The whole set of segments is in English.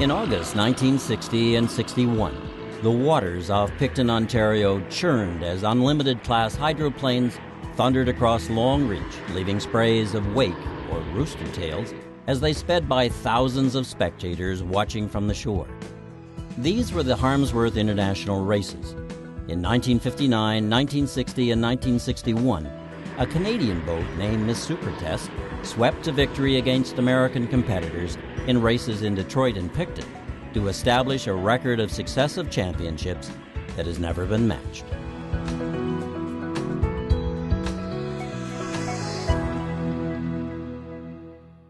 In August 1960 and 61, the waters off Picton, Ontario churned as unlimited-class hydroplanes thundered across Long Reach, leaving sprays of wake, or rooster tails, as they sped by thousands of spectators watching from the shore. These were the Harmsworth International races. In 1959, 1960, and 1961, a Canadian boat named Miss Supertest swept to victory against American competitors in races in Detroit and Picton to establish a record of successive championships that has never been matched.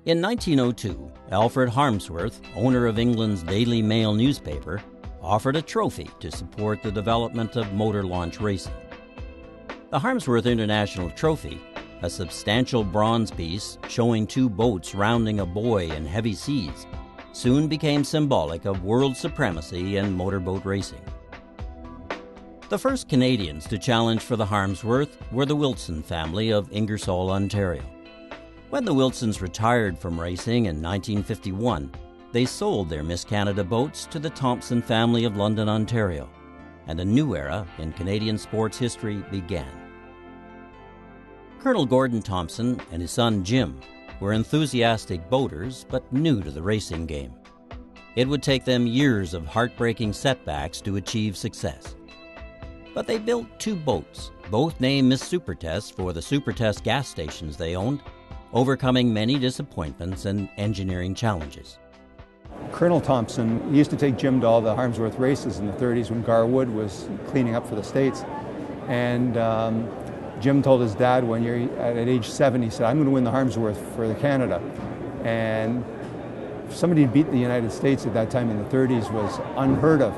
In 1902, Alfred Harmsworth, owner of England's Daily Mail newspaper, offered a trophy to support the development of motor launch racing. The Harmsworth International Trophy, a substantial bronze piece showing two boats rounding a buoy in heavy seas, soon became symbolic of world supremacy in motorboat racing. The first Canadians to challenge for the Harmsworth were the Wilson family of Ingersoll, Ontario. When the Wilsons retired from racing in 1951, they sold their Miss Canada boats to the Thompson family of London, Ontario, and a new era in Canadian sports history began. Colonel Gordon Thompson and his son Jim were enthusiastic boaters but new to the racing game. It would take them years of heartbreaking setbacks to achieve success. But they built two boats, both named Miss Supertest for the Supertest gas stations they owned, overcoming many disappointments and engineering challenges. Colonel Thompson used to take Jim to all the Harmsworth races in the 30s when Garwood was cleaning up for the States. And Jim told his dad one year at age 7, he said, "I'm going to win the Harmsworth for Canada." And somebody to beat the United States at that time in the 30s was unheard of.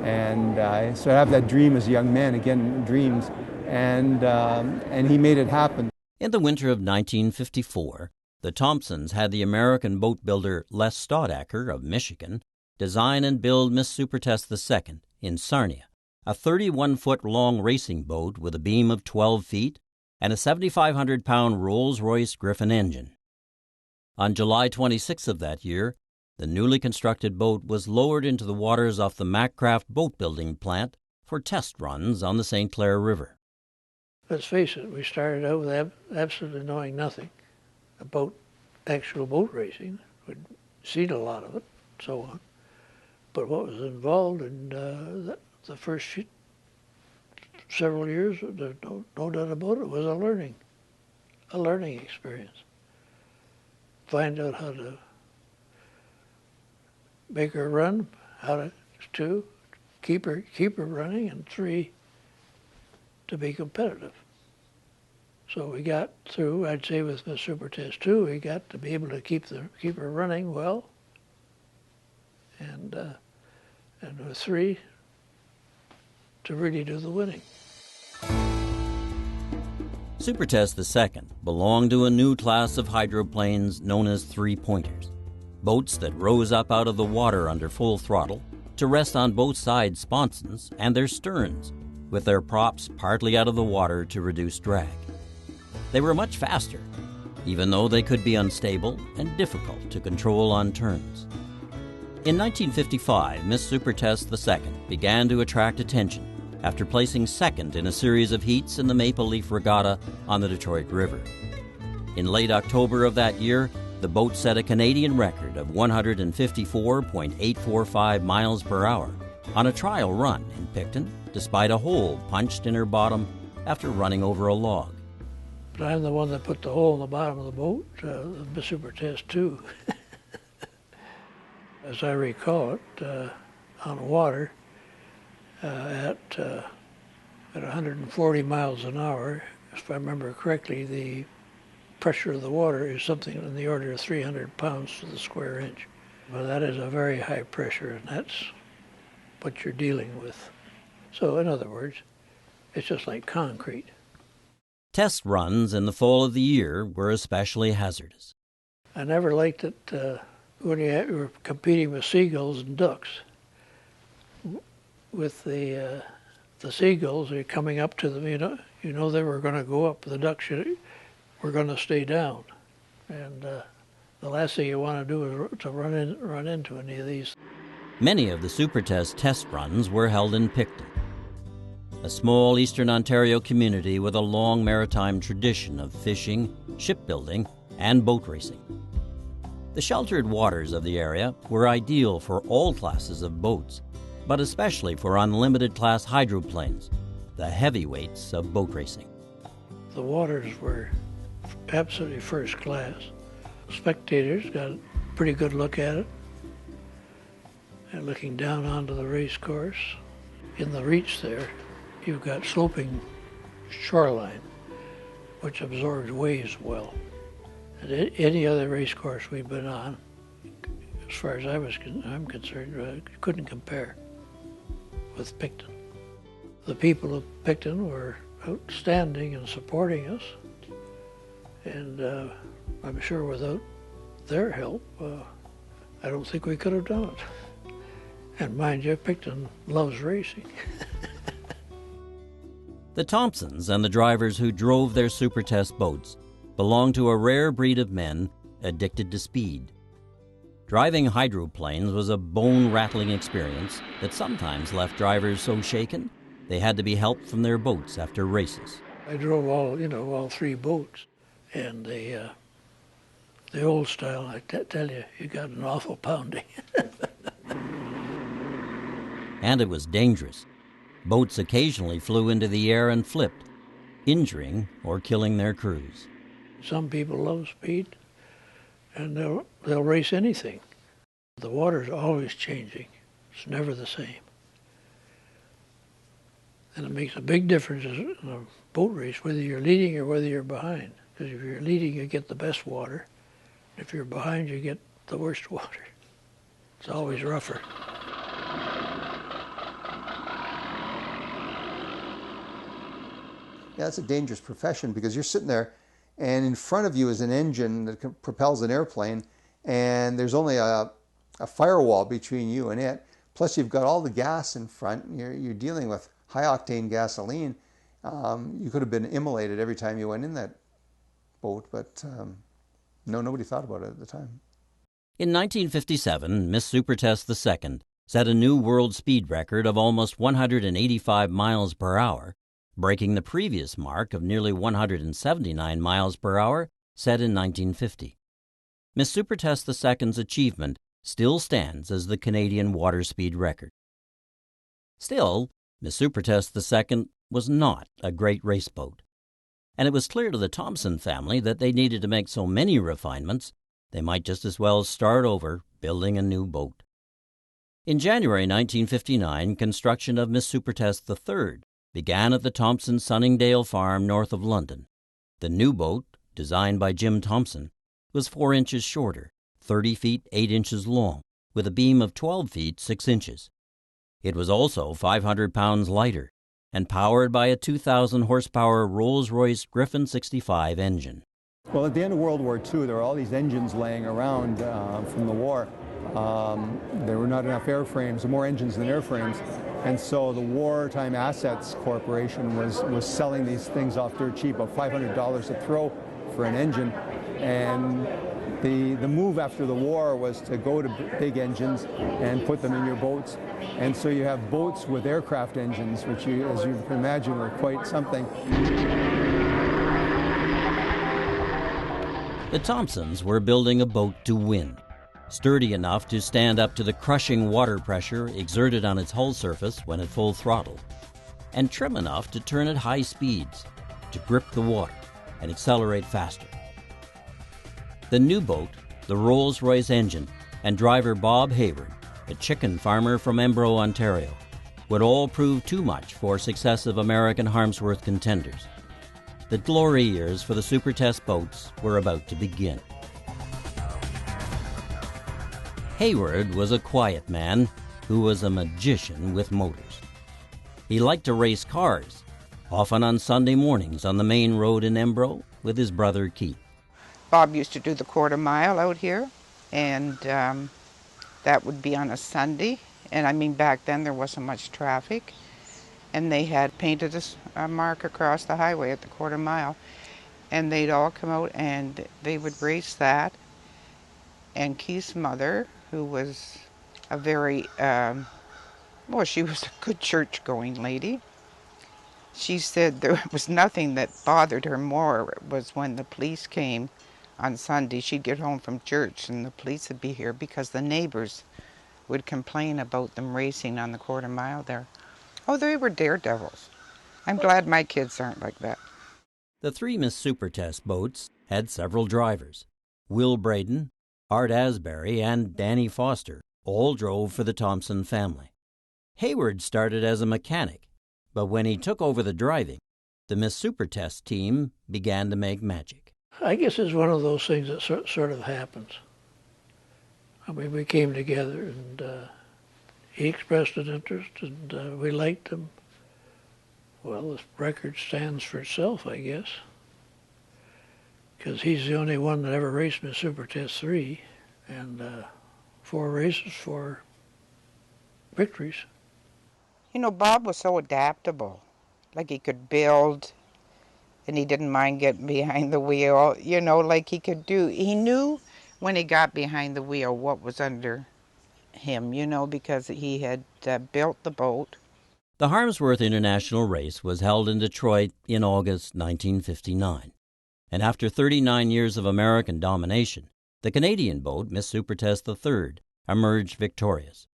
And so I have that dream as a young man, again, dreams, and he made it happen. In the winter of 1954, the Thompsons had the American boat builder Les Staudacher of Michigan design and build Miss Supertest II in Sarnia, a 31-foot-long racing boat with a beam of 12 feet and a 7,500-pound Rolls-Royce Griffin engine. On July 26th of that year, the newly constructed boat was lowered into the waters off the Macraft boat-building plant for test runs on the St. Clair River. Let's face it, we started out with absolutely knowing nothing about actual boat racing. We'd seen a lot of it, so on. But what was involved in the first several years, there's no doubt about it, was a learning experience. Find out how to make her run, how to keep her running, and 3, to be competitive. So we got through, I'd say with the Supertest II, we got to be able to keep her running well, and with 3, to really do the winning. Supertest II belonged to a new class of hydroplanes known as three-pointers, boats that rose up out of the water under full throttle to rest on both side sponsons and their sterns, with their props partly out of the water to reduce drag. They were much faster, even though they could be unstable and difficult to control on turns. In 1955, Miss Supertest II began to attract attention after placing second in a series of heats in the Maple Leaf Regatta on the Detroit River. In late October of that year, the boat set a Canadian record of 154.845 miles per hour on a trial run in Picton, despite a hole punched in her bottom after running over a log. But I'm the one that put the hole in the bottom of the boat, the Supertest II. As I recall it, on the water at 140 miles an hour, if I remember correctly, the pressure of the water is something in the order of 300 pounds to the square inch. Well, that is a very high pressure, and that's what you're dealing with. So, in other words, it's just like concrete. Test runs in the fall of the year were especially hazardous. I never liked it when you were competing with seagulls and ducks. With the seagulls, you're coming up to them, you know they were going to go up. The ducks were going to stay down, and the last thing you want to do is to run into any of these. Many of the Supertest test runs were held in Picton, a small eastern Ontario community with a long maritime tradition of fishing, shipbuilding, and boat racing. The sheltered waters of the area were ideal for all classes of boats, but especially for unlimited class hydroplanes, the heavyweights of boat racing. The waters were absolutely first class. Spectators got a pretty good look at it, and looking down onto the race course. In the reach there, you've got sloping shoreline, which absorbs waves well. And any other race course we've been on, as far as I'm concerned, couldn't compare with Picton. The people of Picton were outstanding in supporting us, and I'm sure without their help, I don't think we could have done it. And mind you, Picton loves racing. The Thompsons and the drivers who drove their Supertest boats belonged to a rare breed of men addicted to speed. Driving hydroplanes was a bone-rattling experience that sometimes left drivers so shaken they had to be helped from their boats after races. I drove all three boats, and the old style, I tell you, you got an awful pounding. And it was dangerous. Boats occasionally flew into the air and flipped, injuring or killing their crews. Some people love speed, and they'll race anything. The water's always changing. It's never the same. And it makes a big difference in a boat race, whether you're leading or whether you're behind. Because if you're leading, you get the best water. If you're behind, you get the worst water. It's always rougher. Yeah, it's a dangerous profession because you're sitting there and in front of you is an engine that propels an airplane, and there's only a firewall between you and it. Plus you've got all the gas in front. You're dealing with high-octane gasoline. You could have been immolated every time you went in that boat, but nobody thought about it at the time. In 1957, Miss Supertest II set a new world speed record of almost 185 miles per hour, breaking the previous mark of nearly 179 miles per hour set in 1950. Miss Supertest II's achievement still stands as the Canadian water speed record. Still, Miss Supertest II was not a great race boat, and it was clear to the Thompson family that they needed to make so many refinements they might just as well start over building a new boat. In January 1959, construction of Miss Supertest III began at the Thompson Sunningdale farm north of London. The new boat, designed by Jim Thompson, was 4 inches shorter, 30 feet 8 inches long, with a beam of 12 feet 6 inches. It was also 500 pounds lighter and powered by a 2,000 horsepower Rolls-Royce Griffin 65 engine. Well, at the end of World War II, there were all these engines laying around from the war. There were not enough airframes, more engines than airframes, and so the Wartime Assets Corporation was selling these things off dirt cheap, about $500 a throw for an engine. And the move after the war was to go to big engines and put them in your boats. And so you have boats with aircraft engines, which, as you can imagine, were quite something. The Thompsons were building a boat to win, sturdy enough to stand up to the crushing water pressure exerted on its hull surface when at full throttle, and trim enough to turn at high speeds, to grip the water and accelerate faster. The new boat, the Rolls-Royce engine, and driver Bob Hayward, a chicken farmer from Embro, Ontario, would all prove too much for successive American Harmsworth contenders. The glory years for the Supertest boats were about to begin. Hayward was a quiet man who was a magician with motors. He liked to race cars, often on Sunday mornings on the main road in Embro with his brother Keith. Bob used to do the quarter mile out here, and that would be on a Sunday. And I mean, back then there wasn't much traffic, and they had painted a mark across the highway at the quarter mile, and they'd all come out and they would race that. And Keith's mother, who was a very, well, she was a good church-going lady. She said there was nothing that bothered her more was when the police came on Sunday. She'd get home from church and the police would be here because the neighbors would complain about them racing on the quarter mile there. Oh, they were daredevils. I'm glad my kids aren't like that. The three Miss Supertest boats had several drivers. Will Braden, Art Asbury, and Danny Foster all drove for the Thompson family. Hayward started as a mechanic, but when he took over the driving, the Miss Supertest team began to make magic. I guess it's one of those things that sort of happens. I mean, we came together and he expressed an interest and we liked him. Well, the record stands for itself, I guess, because he's the only one that ever raced Miss Supertest III, and 4 races, 4 victories. You know, Bob was so adaptable. Like he could build, and he didn't mind getting behind the wheel. You know, like he knew when he got behind the wheel what was under him, you know, because he had built the boat. The Harmsworth International Race was held in Detroit in August 1959, and after 39 years of American domination, the Canadian boat, Miss Supertest III, emerged victorious.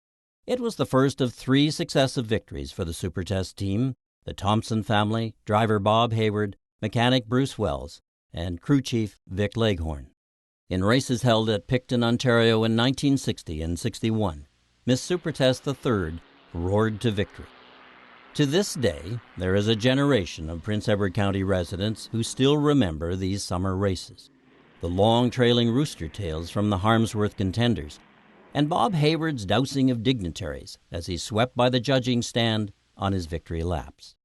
It was the first of 3 successive victories for the Supertest team, the Thompson family, driver Bob Hayward, mechanic Bruce Wells, and crew chief Vic Leghorn. In races held at Picton, Ontario in 1960 and 61, Miss Supertest III roared to victory. To this day, there is a generation of Prince Edward County residents who still remember these summer races, the long trailing rooster tails from the Harmsworth contenders, and Bob Hayward's dousing of dignitaries as he swept by the judging stand on his victory laps.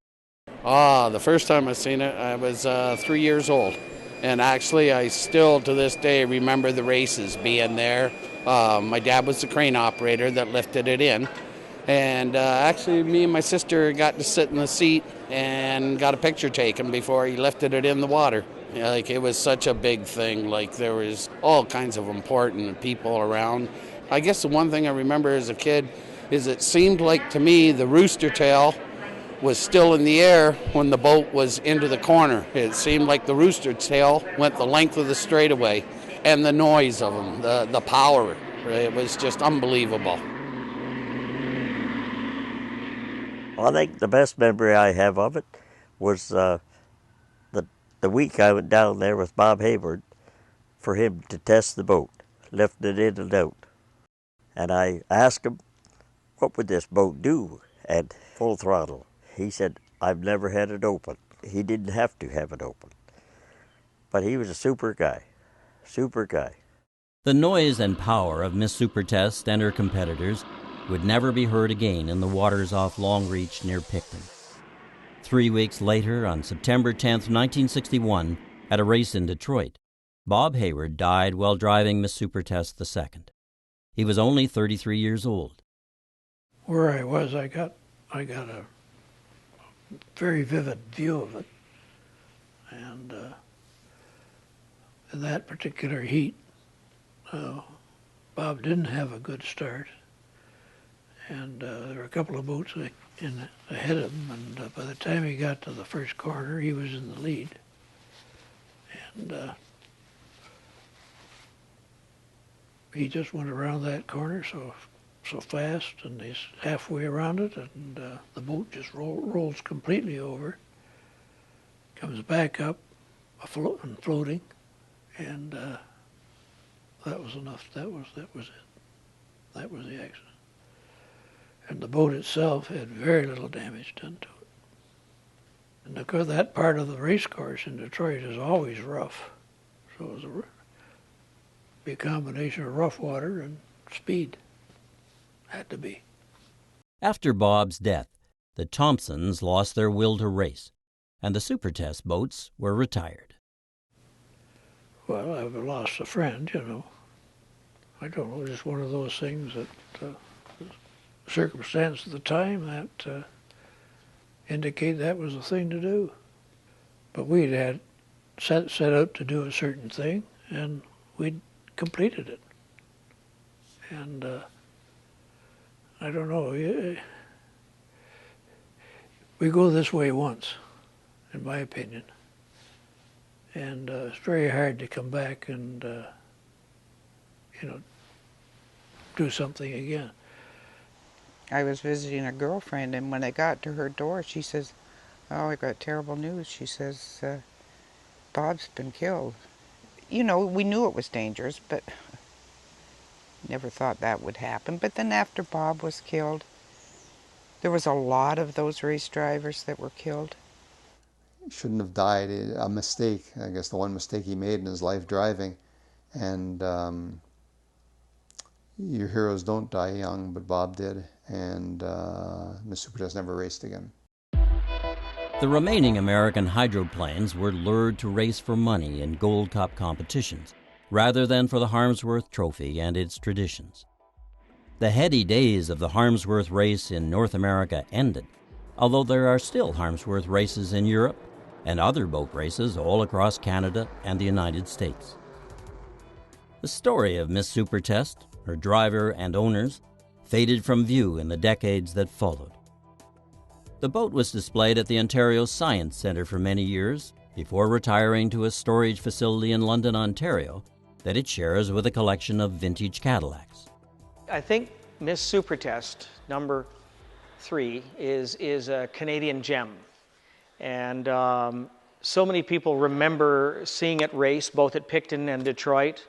The first time I seen it, I was 3 years old. And actually, I still, to this day, remember the races being there. My dad was the crane operator that lifted it in. And actually, me and my sister got to sit in the seat and got a picture taken before he lifted it in the water. Like, it was such a big thing. Like, there was all kinds of important people around. I guess the one thing I remember as a kid is it seemed like to me the rooster tail was still in the air when the boat was into the corner. It seemed like the rooster tail went the length of the straightaway, and the noise of them, the power, it was just unbelievable. Well, I think the best memory I have of it was the week I went down there with Bob Hayward for him to test the boat, lifting it in and out. And I asked him, what would this boat do at full throttle? He said, I've never had it open. He didn't have to have it open. But he was a super guy. The noise and power of Miss Supertest and her competitors would never be heard again in the waters off Longreach near Picton. 3 weeks later, on September 10, 1961, at a race in Detroit, Bob Hayward died while driving Miss Supertest II. He was only 33 years old. Where I was, I got a very vivid view of it. And in that particular heat, Bob didn't have a good start. And there were a couple of boats ahead of him, and by the time he got to the first corner, he was in the lead. And he just went around that corner so fast, and he's halfway around it, and the boat just rolls completely over, comes back up, floating, and that was enough. That was it. That was the accident. And the boat itself had very little damage done to it. And of course, that part of the race course in Detroit is always rough. So it was a combination of rough water and speed. Had to be. After Bob's death, the Thompsons lost their will to race, and the Supertest boats were retired. Well, I've lost a friend, you know. I don't know, just one of those things that circumstance at the time that indicate that was the thing to do. But we'd had set out to do a certain thing, and we'd completed it. And I don't know. We go this way once, in my opinion. And it's very hard to come back and, you know, do something again. I was visiting a girlfriend, and when I got to her door, she says, "Oh, I got terrible news." She says, "Bob's been killed." You know, we knew it was dangerous, but never thought that would happen. But then after Bob was killed, there was a lot of those race drivers that were killed. He shouldn't have died. A mistake, I guess the one mistake he made in his life, driving. And your heroes don't die young, but Bob did. And Miss Supertest never raced again. The remaining American hydroplanes were lured to race for money in Gold Cup competitions, rather than for the Harmsworth Trophy and its traditions. The heady days of the Harmsworth race in North America ended, although there are still Harmsworth races in Europe and other boat races all across Canada and the United States. The story of Miss Supertest, her driver and owners, faded from view in the decades that followed. The boat was displayed at the Ontario Science Centre for many years before retiring to a storage facility in London, Ontario, that it shares with a collection of vintage Cadillacs. I think Miss Supertest number 3 is a Canadian gem. And so many people remember seeing it race both at Picton and Detroit.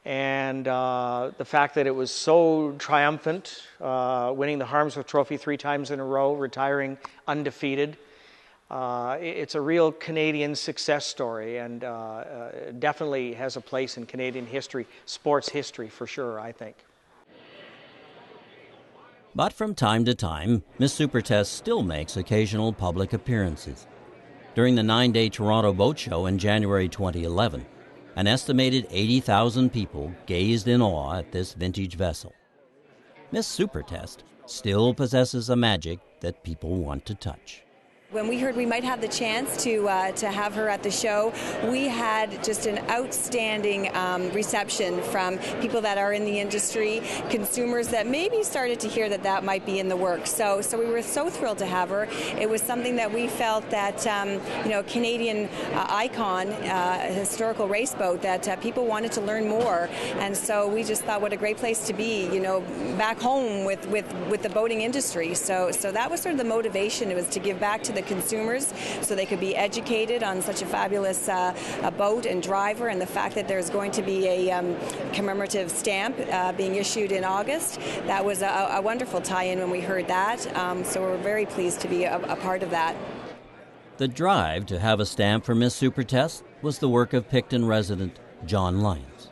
And the fact that it was so triumphant, winning the Harmsworth Trophy 3 times in a row, retiring undefeated. It's a real Canadian success story, and definitely has a place in Canadian history, sports history for sure, I think. But from time to time, Miss Supertest still makes occasional public appearances. During the 9-day Toronto Boat Show in January 2011, an estimated 80,000 people gazed in awe at this vintage vessel. Miss Supertest still possesses a magic that people want to touch. When we heard we might have the chance to have her at the show, we had just an outstanding reception from people that are in the industry, consumers that maybe started to hear that might be in the works. So we were so thrilled to have her. It was something that we felt that, you know, Canadian icon, a historical race boat, that people wanted to learn more. And so we just thought what a great place to be, you know, back home with the boating industry. So that was sort of the motivation. It was to give back to the consumers so they could be educated on such a fabulous boat and driver, and the fact that there's going to be a commemorative stamp being issued in August. That was a wonderful tie-in when we heard that, so we're very pleased to be a part of that. The drive to have a stamp for Miss Supertest was the work of Picton resident John Lyons.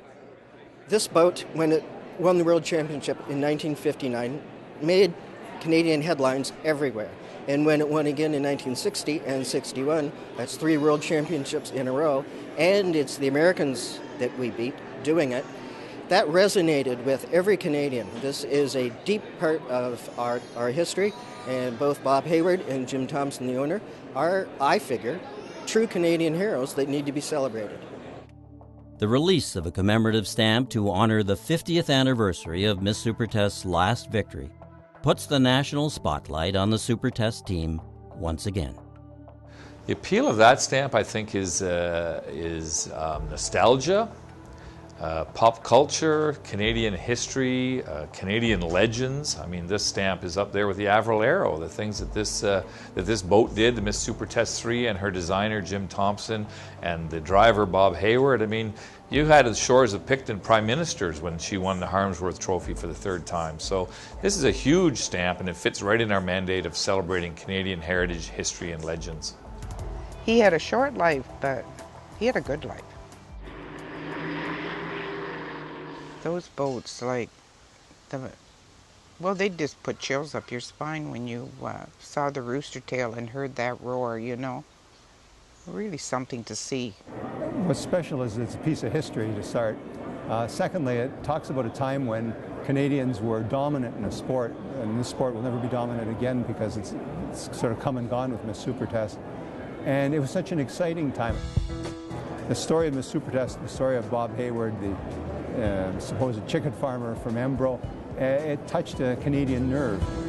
This boat, when it won the World Championship in 1959, made Canadian headlines everywhere. And when it won again in 1960 and 61, that's 3 World Championships in a row, and it's the Americans that we beat doing it, that resonated with every Canadian. This is a deep part of our history, and both Bob Hayward and Jim Thompson, the owner, are, I figure, true Canadian heroes that need to be celebrated. The release of a commemorative stamp to honor the 50th anniversary of Miss Supertest's last victory puts the national spotlight on the Supertest team once again. The appeal of that stamp, I think, is nostalgia, pop culture, Canadian history, Canadian legends. I mean, this stamp is up there with the Avril Arrow, the things that this boat did, the Miss Supertest III, and her designer Jim Thompson, and the driver Bob Hayward. I mean, you had the shores of Picton prime ministers when she won the Harmsworth Trophy for the 3rd time. So this is a huge stamp, and it fits right in our mandate of celebrating Canadian heritage, history, and legends. He had a short life, but he had a good life. Those boats, like, well, they just put chills up your spine when you saw the rooster tail and heard that roar, you know. Really something to see. What's special is it's a piece of history to start. Secondly, it talks about a time when Canadians were dominant in a sport, and this sport will never be dominant again because it's sort of come and gone with Miss Supertest. And it was such an exciting time. The story of Miss Supertest, the story of Bob Hayward, the supposed chicken farmer from Embro, it touched a Canadian nerve.